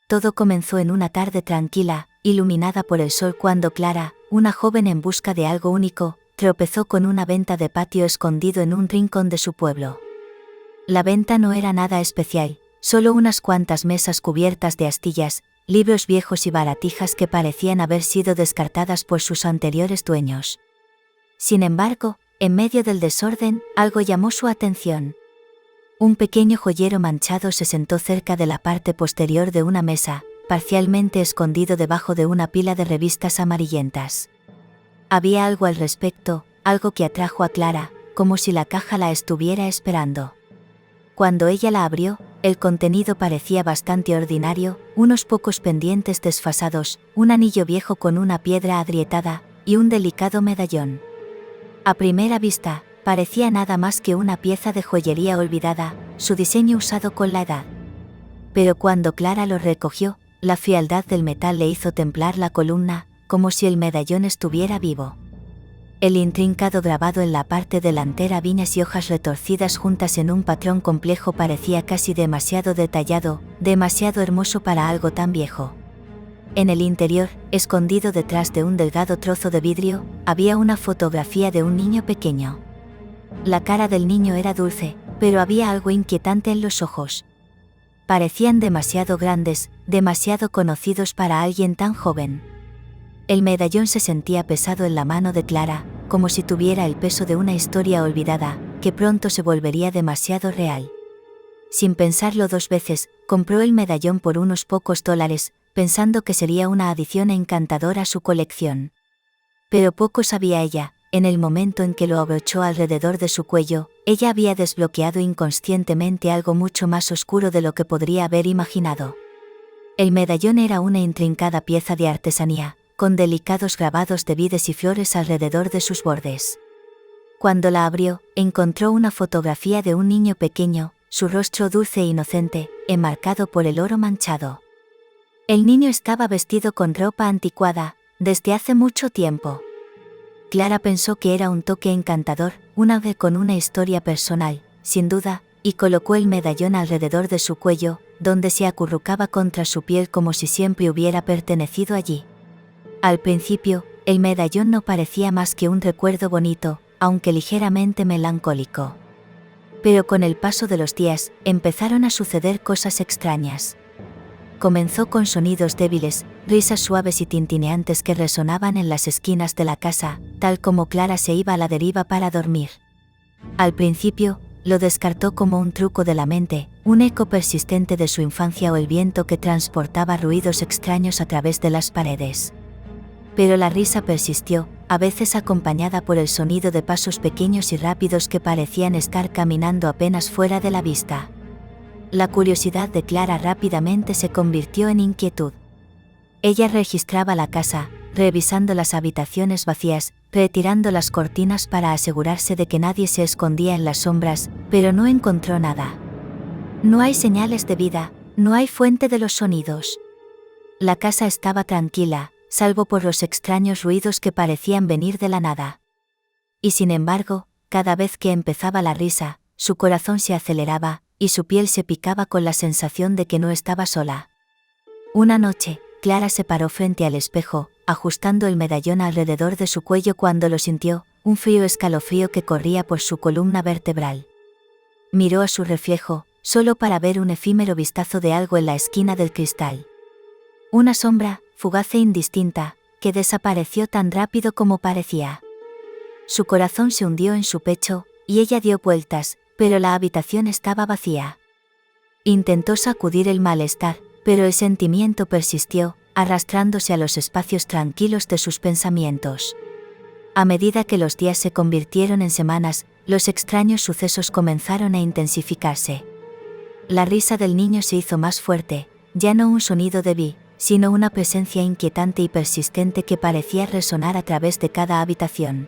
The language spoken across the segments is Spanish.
Todo comenzó en una tarde tranquila, iluminada por el sol cuando Clara, una joven en busca de algo único, tropezó con una venta de patio escondido en un rincón de su pueblo. La venta no era nada especial, solo unas cuantas mesas cubiertas de astillas, libros viejos y baratijas que parecían haber sido descartadas por sus anteriores dueños. Sin embargo, en medio del desorden, algo llamó su atención. Un pequeño joyero manchado se sentó cerca de la parte posterior de una mesa, parcialmente escondido debajo de una pila de revistas amarillentas. Había algo al respecto, algo que atrajo a Clara, como si la caja la estuviera esperando. Cuando ella la abrió, el contenido parecía bastante ordinario, unos pocos pendientes desfasados, un anillo viejo con una piedra agrietada, y un delicado medallón. A primera vista, parecía nada más que una pieza de joyería olvidada, su diseño usado con la edad. Pero cuando Clara lo recogió, la frialdad del metal le hizo temblar la columna, como si el medallón estuviera vivo. El intrincado grabado en la parte delantera, viñas y hojas retorcidas juntas en un patrón complejo, parecía casi demasiado detallado, demasiado hermoso para algo tan viejo. En el interior, escondido detrás de un delgado trozo de vidrio, había una fotografía de un niño pequeño. La cara del niño era dulce, pero había algo inquietante en los ojos. Parecían demasiado grandes, demasiado conocidos para alguien tan joven. El medallón se sentía pesado en la mano de Clara, como si tuviera el peso de una historia olvidada, que pronto se volvería demasiado real. Sin pensarlo dos veces, compró el medallón por unos pocos $, pensando que sería una adición encantadora a su colección. Pero poco sabía ella, en el momento en que lo abrochó alrededor de su cuello, ella había desbloqueado inconscientemente algo mucho más oscuro de lo que podría haber imaginado. El medallón era una intrincada pieza de artesanía, con delicados grabados de vides y flores alrededor de sus bordes. Cuando la abrió, encontró una fotografía de un niño pequeño, su rostro dulce e inocente, enmarcado por el oro manchado. El niño estaba vestido con ropa anticuada, desde hace mucho tiempo. Clara pensó que era un toque encantador, un ave con una historia personal, sin duda, y colocó el medallón alrededor de su cuello, donde se acurrucaba contra su piel como si siempre hubiera pertenecido allí. Al principio, el medallón no parecía más que un recuerdo bonito, aunque ligeramente melancólico. Pero con el paso de los días, empezaron a suceder cosas extrañas. Comenzó con sonidos débiles, risas suaves y tintineantes que resonaban en las esquinas de la casa, tal como Clara se iba a la deriva para dormir. Al principio, lo descartó como un truco de la mente, un eco persistente de su infancia o el viento que transportaba ruidos extraños a través de las paredes. Pero la risa persistió, a veces acompañada por el sonido de pasos pequeños y rápidos que parecían estar caminando apenas fuera de la vista. La curiosidad de Clara rápidamente se convirtió en inquietud. Ella registraba la casa, revisando las habitaciones vacías, retirando las cortinas para asegurarse de que nadie se escondía en las sombras, pero no encontró nada. No hay señales de vida, no hay fuente de los sonidos. La casa estaba tranquila, salvo por los extraños ruidos que parecían venir de la nada. Y sin embargo, cada vez que empezaba la risa, su corazón se aceleraba, y su piel se picaba con la sensación de que no estaba sola. Una noche, Clara se paró frente al espejo, ajustando el medallón alrededor de su cuello cuando lo sintió, un frío escalofrío que corría por su columna vertebral. Miró a su reflejo, solo para ver un efímero vistazo de algo en la esquina del cristal. Una sombra, fugaz e indistinta, que desapareció tan rápido como parecía. Su corazón se hundió en su pecho, y ella dio vueltas, pero la habitación estaba vacía. Intentó sacudir el malestar, pero el sentimiento persistió, arrastrándose a los espacios tranquilos de sus pensamientos. A medida que los días se convirtieron en semanas, los extraños sucesos comenzaron a intensificarse. La risa del niño se hizo más fuerte, ya no un sonido débil, sino una presencia inquietante y persistente que parecía resonar a través de cada habitación.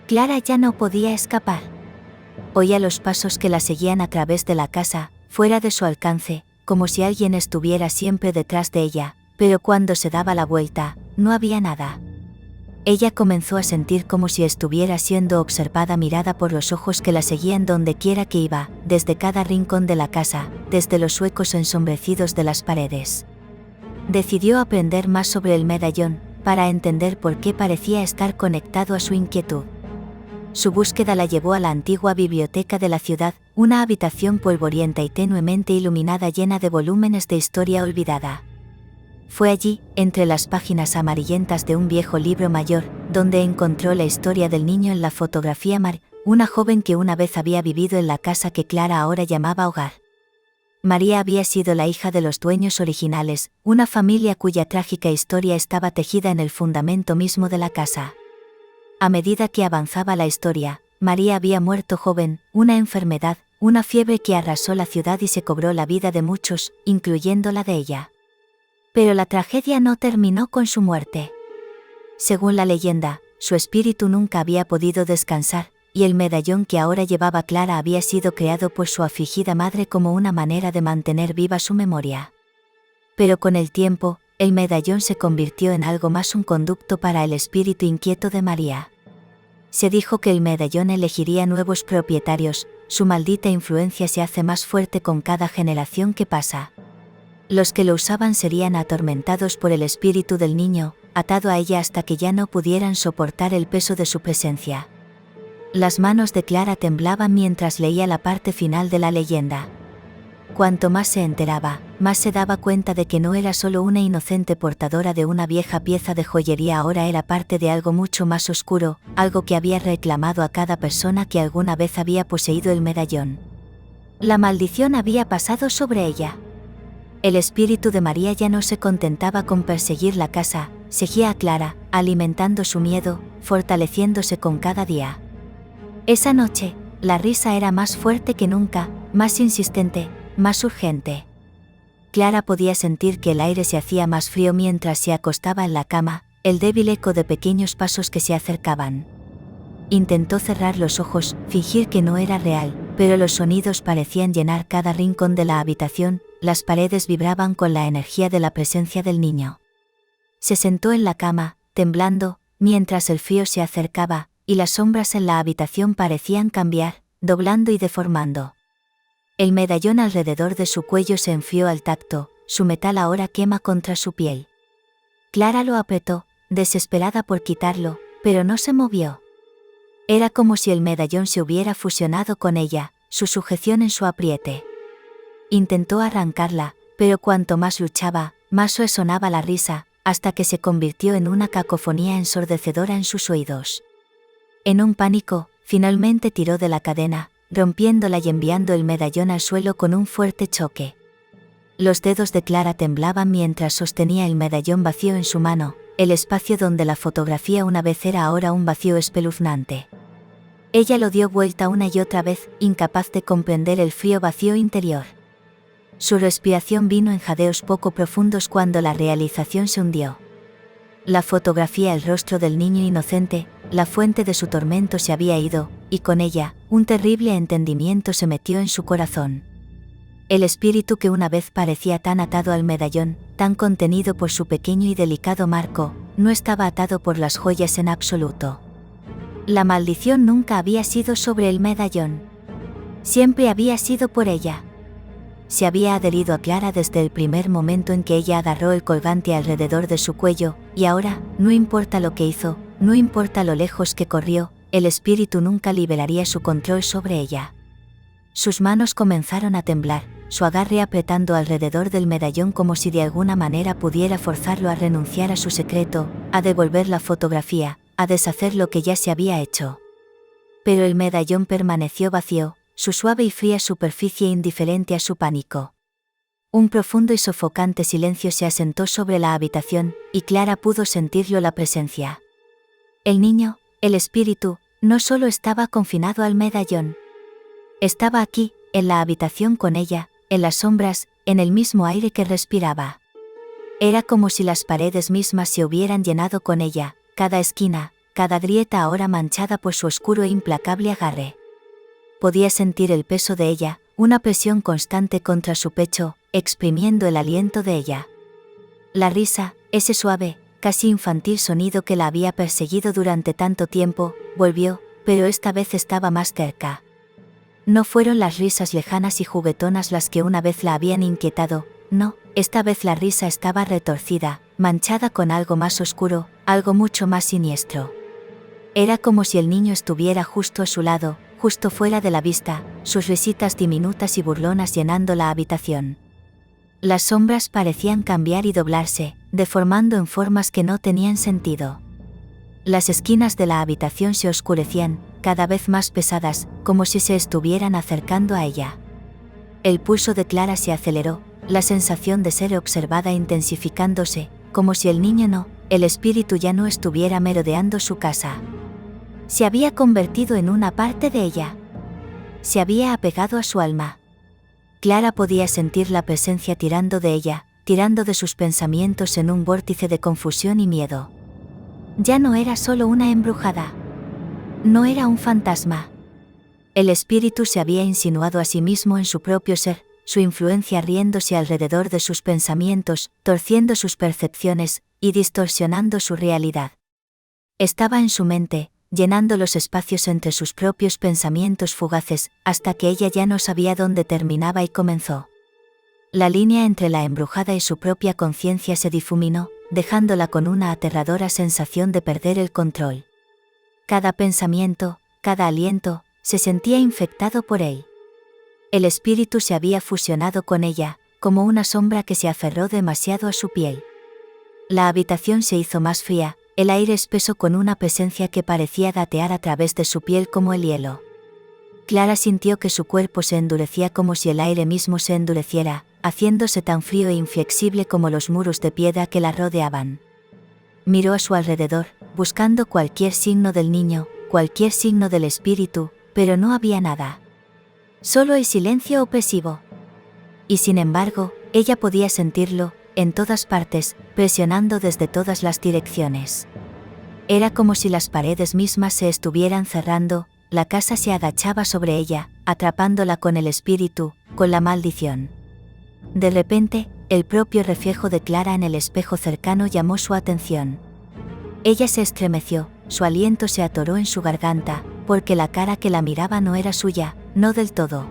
Clara ya no podía escapar. Oía los pasos que la seguían a través de la casa, fuera de su alcance, como si alguien estuviera siempre detrás de ella, pero cuando se daba la vuelta, no había nada. Ella comenzó a sentir como si estuviera siendo observada, mirada por los ojos que la seguían donde quiera que iba, desde cada rincón de la casa, desde los huecos ensombrecidos de las paredes. Decidió aprender más sobre el medallón, para entender por qué parecía estar conectado a su inquietud. Su búsqueda la llevó a la antigua biblioteca de la ciudad, una habitación polvorienta y tenuemente iluminada llena de volúmenes de historia olvidada. Fue allí, entre las páginas amarillentas de un viejo libro mayor, donde encontró la historia del niño en la fotografía una joven que una vez había vivido en la casa que Clara ahora llamaba hogar. María había sido la hija de los dueños originales, una familia cuya trágica historia estaba tejida en el fundamento mismo de la casa. A medida que avanzaba la historia, María había muerto joven, una enfermedad, una fiebre que arrasó la ciudad y se cobró la vida de muchos, incluyendo la de ella. Pero la tragedia no terminó con su muerte. Según la leyenda, su espíritu nunca había podido descansar, y el medallón que ahora llevaba Clara había sido creado por su afligida madre como una manera de mantener viva su memoria. Pero con el tiempo, el medallón se convirtió en algo más, un conducto para el espíritu inquieto de María. Se dijo que el medallón elegiría nuevos propietarios, su maldita influencia se hace más fuerte con cada generación que pasa. Los que lo usaban serían atormentados por el espíritu del niño, atado a ella hasta que ya no pudieran soportar el peso de su presencia. Las manos de Clara temblaban mientras leía la parte final de la leyenda. Cuanto más se enteraba, más se daba cuenta de que no era solo una inocente portadora de una vieja pieza de joyería, ahora era parte de algo mucho más oscuro, algo que había reclamado a cada persona que alguna vez había poseído el medallón. La maldición había pasado sobre ella. El espíritu de María ya no se contentaba con perseguir la casa, seguía a Clara, alimentando su miedo, fortaleciéndose con cada día. Esa noche, la risa era más fuerte que nunca, más insistente, más urgente. Clara podía sentir que el aire se hacía más frío mientras se acostaba en la cama, el débil eco de pequeños pasos que se acercaban. Intentó cerrar los ojos, fingir que no era real, pero los sonidos parecían llenar cada rincón de la habitación, las paredes vibraban con la energía de la presencia del niño. Se sentó en la cama, temblando, mientras el frío se acercaba, y las sombras en la habitación parecían cambiar, doblando y deformando. El medallón alrededor de su cuello se enfrió al tacto, su metal ahora quema contra su piel. Clara lo apretó, desesperada por quitarlo, pero no se movió. Era como si el medallón se hubiera fusionado con ella, su sujeción en su apriete. Intentó arrancarla, pero cuanto más luchaba, más resonaba la risa, hasta que se convirtió en una cacofonía ensordecedora en sus oídos. En un pánico, finalmente tiró de la cadena, rompiéndola y enviando el medallón al suelo con un fuerte choque. Los dedos de Clara temblaban mientras sostenía el medallón vacío en su mano, el espacio donde la fotografía una vez era ahora un vacío espeluznante. Ella lo dio vuelta una y otra vez, incapaz de comprender el frío vacío interior. Su respiración vino en jadeos poco profundos cuando la realización se hundió. La fotografía, el rostro del niño inocente, la fuente de su tormento se había ido, y con ella, un terrible entendimiento se metió en su corazón. El espíritu que una vez parecía tan atado al medallón, tan contenido por su pequeño y delicado marco, no estaba atado por las joyas en absoluto. La maldición nunca había sido sobre el medallón. Siempre había sido por ella. Se había adherido a Clara desde el primer momento en que ella agarró el colgante alrededor de su cuello, y ahora, no importa lo que hizo, no importa lo lejos que corrió, el espíritu nunca liberaría su control sobre ella. Sus manos comenzaron a temblar, su agarre apretando alrededor del medallón como si de alguna manera pudiera forzarlo a renunciar a su secreto, a devolver la fotografía, a deshacer lo que ya se había hecho. Pero el medallón permaneció vacío, su suave y fría superficie indiferente a su pánico. Un profundo y sofocante silencio se asentó sobre la habitación, y Clara pudo sentirlo, la presencia. El niño, el espíritu, no solo estaba confinado al medallón. Estaba aquí, en la habitación con ella, en las sombras, en el mismo aire que respiraba. Era como si las paredes mismas se hubieran llenado con ella, cada esquina, cada grieta ahora manchada por su oscuro e implacable agarre. Podía sentir el peso de ella, una presión constante contra su pecho, exprimiendo el aliento de ella. La risa, ese suave, casi infantil sonido que la había perseguido durante tanto tiempo, volvió, pero esta vez estaba más cerca. No fueron las risas lejanas y juguetonas las que una vez la habían inquietado, no, esta vez la risa estaba retorcida, manchada con algo más oscuro, algo mucho más siniestro. Era como si el niño estuviera justo a su lado, justo fuera de la vista, sus risitas diminutas y burlonas llenando la habitación. Las sombras parecían cambiar y doblarse, deformando en formas que no tenían sentido. Las esquinas de la habitación se oscurecían, cada vez más pesadas, como si se estuvieran acercando a ella. El pulso de Clara se aceleró, la sensación de ser observada intensificándose, como si el niño no, el espíritu ya no estuviera merodeando su casa. Se había convertido en una parte de ella. Se había apegado a su alma. Clara podía sentir la presencia tirando de ella, tirando de sus pensamientos en un vórtice de confusión y miedo. Ya no era solo una embrujada. No era un fantasma. El espíritu se había insinuado a sí mismo en su propio ser, su influencia riéndose alrededor de sus pensamientos, torciendo sus percepciones y distorsionando su realidad. Estaba en su mente, llenando los espacios entre sus propios pensamientos fugaces, hasta que ella ya no sabía dónde terminaba y comenzó. La línea entre la embrujada y su propia conciencia se difuminó, dejándola con una aterradora sensación de perder el control. Cada pensamiento, cada aliento, se sentía infectado por él. El espíritu se había fusionado con ella, como una sombra que se aferró demasiado a su piel. La habitación se hizo más fría, el aire espeso con una presencia que parecía datear a través de su piel como el hielo. Clara sintió que su cuerpo se endurecía como si el aire mismo se endureciera, haciéndose tan frío e inflexible como los muros de piedra que la rodeaban. Miró a su alrededor, buscando cualquier signo del niño, cualquier signo del espíritu, pero no había nada. Solo el silencio opresivo. Y sin embargo, ella podía sentirlo, en todas partes, presionando desde todas las direcciones. Era como si las paredes mismas se estuvieran cerrando, la casa se agachaba sobre ella, atrapándola con el espíritu, con la maldición. De repente, el propio reflejo de Clara en el espejo cercano llamó su atención. Ella se estremeció, su aliento se atoró en su garganta, porque la cara que la miraba no era suya, no del todo.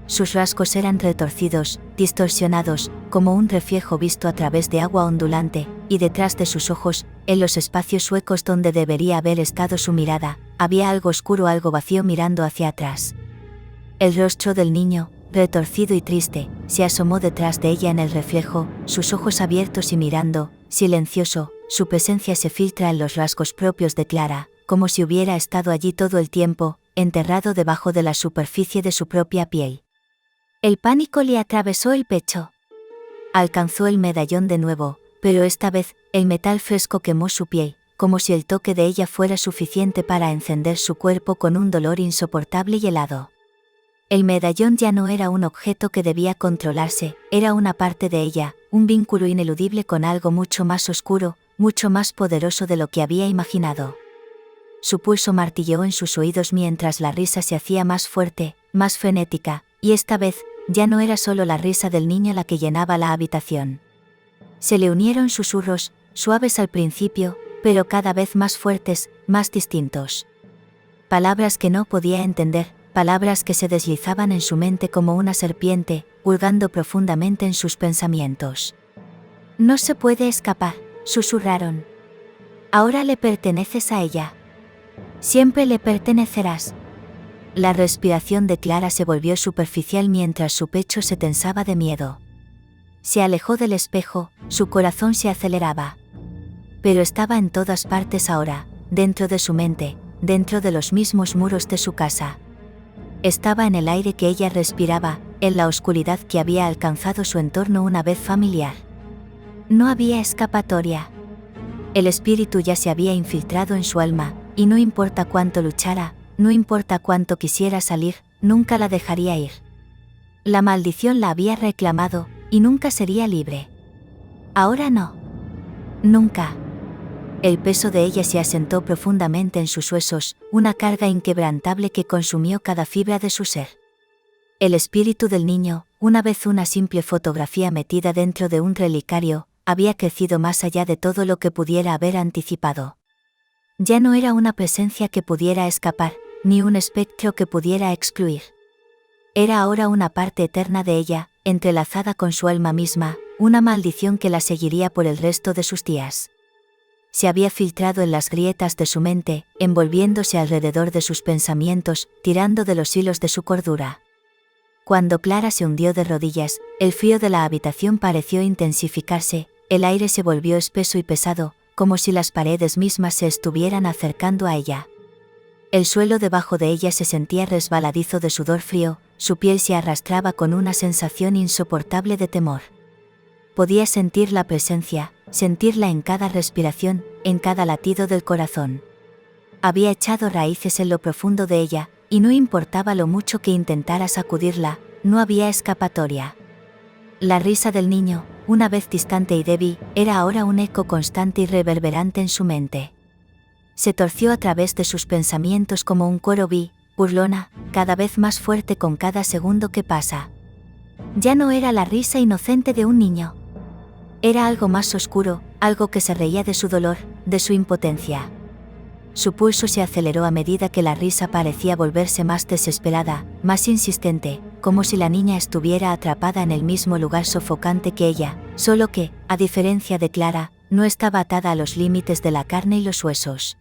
Sus rasgos eran retorcidos, distorsionados, como un reflejo visto a través de agua ondulante, y detrás de sus ojos, en los espacios huecos donde debería haber estado su mirada, había algo oscuro, algo vacío mirando hacia atrás. El rostro del niño, retorcido y triste, se asomó detrás de ella en el reflejo, sus ojos abiertos y mirando, silencioso, su presencia se filtra en los rasgos propios de Clara, como si hubiera estado allí todo el tiempo, enterrado debajo de la superficie de su propia piel. El pánico le atravesó el pecho. Alcanzó el medallón de nuevo, pero esta vez, el metal fresco quemó su piel, como si el toque de ella fuera suficiente para encender su cuerpo con un dolor insoportable y helado. El medallón ya no era un objeto que debía controlarse, era una parte de ella, un vínculo ineludible con algo mucho más oscuro, mucho más poderoso de lo que había imaginado. Su pulso martilleó en sus oídos mientras la risa se hacía más fuerte, más frenética, y esta vez, ya no era solo la risa del niño la que llenaba la habitación. Se le unieron susurros, suaves al principio, pero cada vez más fuertes, más distintos. Palabras que no podía entender, palabras que se deslizaban en su mente como una serpiente, hurgando profundamente en sus pensamientos. No se puede escapar, susurraron. Ahora le perteneces a ella. Siempre le pertenecerás. La respiración de Clara se volvió superficial mientras su pecho se tensaba de miedo. Se alejó del espejo, su corazón se aceleraba. Pero estaba en todas partes ahora, dentro de su mente, dentro de los mismos muros de su casa. Estaba en el aire que ella respiraba, en la oscuridad que había alcanzado su entorno una vez familiar. No había escapatoria. El espíritu ya se había infiltrado en su alma, y no importa cuánto luchara, no importa cuánto quisiera salir, nunca la dejaría ir. La maldición la había reclamado, y nunca sería libre. Ahora no. Nunca. El peso de ella se asentó profundamente en sus huesos, una carga inquebrantable que consumió cada fibra de su ser. El espíritu del niño, una vez una simple fotografía metida dentro de un relicario, había crecido más allá de todo lo que pudiera haber anticipado. Ya no era una presencia que pudiera escapar, ni un espectro que pudiera excluir. era ahora una parte eterna de ella, entrelazada con su alma misma, una maldición que la seguiría por el resto de sus días. Se había filtrado en las grietas de su mente, envolviéndose alrededor de sus pensamientos, tirando de los hilos de su cordura. Cuando Clara se hundió de rodillas, el frío de la habitación pareció intensificarse, el aire se volvió espeso y pesado, como si las paredes mismas se estuvieran acercando a ella. El suelo debajo de ella se sentía resbaladizo de sudor frío, su piel se arrastraba con una sensación insoportable de temor. Podía sentir la presencia, sentirla en cada respiración, en cada latido del corazón. Había echado raíces en lo profundo de ella, y no importaba lo mucho que intentara sacudirla, no había escapatoria. La risa del niño, una vez distante y débil, era ahora un eco constante y reverberante en su mente. Se torció a través de sus pensamientos como un coro burlona, cada vez más fuerte con cada segundo que pasa. Ya no era la risa inocente de un niño. Era algo más oscuro, algo que se reía de su dolor, de su impotencia. Su pulso se aceleró a medida que la risa parecía volverse más desesperada, más insistente, como si la niña estuviera atrapada en el mismo lugar sofocante que ella, solo que, a diferencia de Clara, no estaba atada a los límites de la carne y los huesos.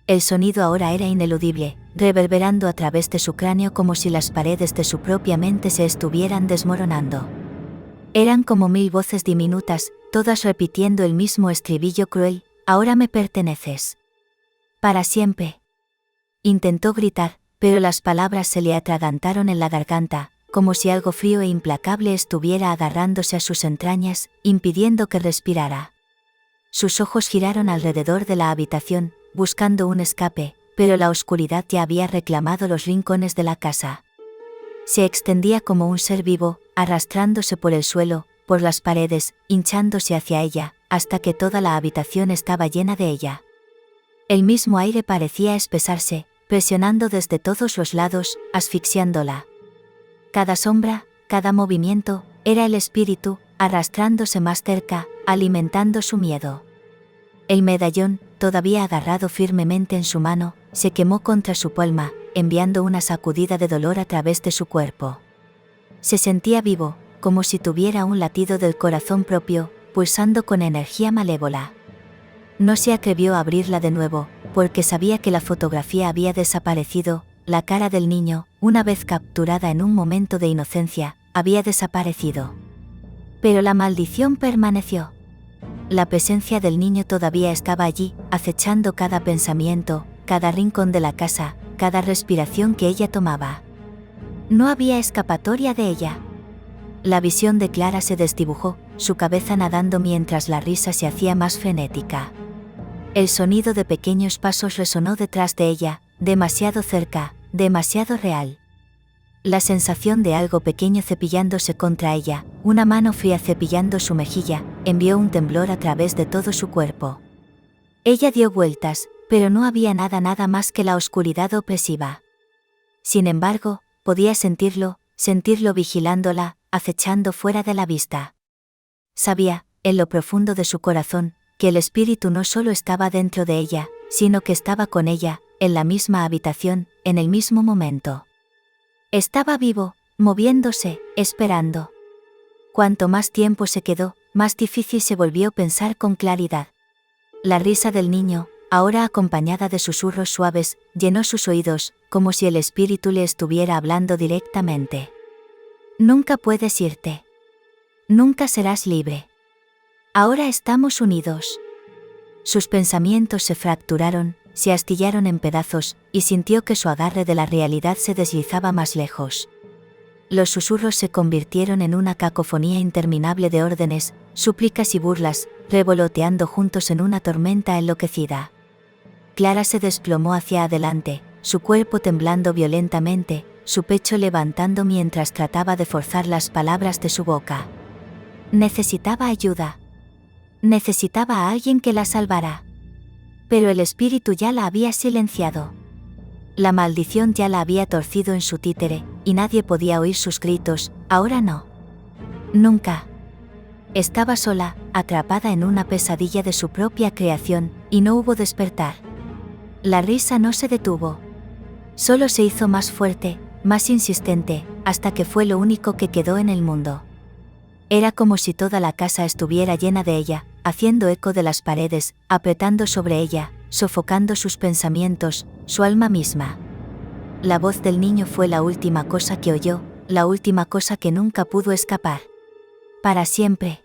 El sonido ahora era ineludible, reverberando a través de su cráneo como si las paredes de su propia mente se estuvieran desmoronando. Eran como 1000 voces diminutas, todas repitiendo el mismo estribillo cruel: ahora me perteneces. Para siempre. Intentó gritar, pero las palabras se le atragantaron en la garganta, como si algo frío e implacable estuviera agarrándose a sus entrañas, impidiendo que respirara. Sus ojos giraron alrededor de la habitación, buscando un escape, pero la oscuridad ya había reclamado los rincones de la casa. Se extendía como un ser vivo, arrastrándose por el suelo, por las paredes, hinchándose hacia ella, hasta que toda la habitación estaba llena de ella. El mismo aire parecía espesarse, presionando desde todos los lados, asfixiándola. Cada sombra, cada movimiento, era el espíritu, arrastrándose más cerca, alimentando su miedo. El medallón, todavía agarrado firmemente en su mano, se quemó contra su palma, enviando una sacudida de dolor a través de su cuerpo. Se sentía vivo, como si tuviera un latido del corazón propio, pulsando con energía malévola. No se atrevió a abrirla de nuevo, porque sabía que la fotografía había desaparecido, la cara del niño, una vez capturada en un momento de inocencia, había desaparecido. Pero la maldición permaneció. La presencia del niño todavía estaba allí, acechando cada pensamiento, cada rincón de la casa, cada respiración que ella tomaba. No había escapatoria de ella. La visión de Clara se desdibujó, su cabeza nadando mientras la risa se hacía más frenética. El sonido de pequeños pasos resonó detrás de ella, demasiado cerca, demasiado real. La sensación de algo pequeño cepillándose contra ella, una mano fría cepillando su mejilla, envió un temblor a través de todo su cuerpo. Ella dio vueltas, pero no había nada más que la oscuridad opresiva. Sin embargo, podía sentirlo vigilándola, acechando fuera de la vista. Sabía, en lo profundo de su corazón, que el espíritu no solo estaba dentro de ella, sino que estaba con ella, en la misma habitación, en el mismo momento. Estaba vivo, moviéndose, esperando. Cuanto más tiempo se quedó, más difícil se volvió pensar con claridad. La risa del niño, ahora acompañada de susurros suaves, llenó sus oídos, como si el espíritu le estuviera hablando directamente. Nunca puedes irte. Nunca serás libre. Ahora estamos unidos. Sus pensamientos se fracturaron, se astillaron en pedazos, y sintió que su agarre de la realidad se deslizaba más lejos. Los susurros se convirtieron en una cacofonía interminable de órdenes, súplicas y burlas, revoloteando juntos en una tormenta enloquecida. Clara se desplomó hacia adelante, su cuerpo temblando violentamente, su pecho levantando mientras trataba de forzar las palabras de su boca. Necesitaba ayuda. Necesitaba a alguien que la salvara. Pero el espíritu ya la había silenciado. La maldición ya la había torcido en su títere, y nadie podía oír sus gritos, ahora no. Nunca. Estaba sola, atrapada en una pesadilla de su propia creación, y no hubo despertar. La risa no se detuvo. Solo se hizo más fuerte, más insistente, hasta que fue lo único que quedó en el mundo. Era como si toda la casa estuviera llena de ella, haciendo eco de las paredes, apretando sobre ella, sofocando sus pensamientos, su alma misma. La voz del niño fue la última cosa que oyó, la última cosa que nunca pudo escapar. Para siempre.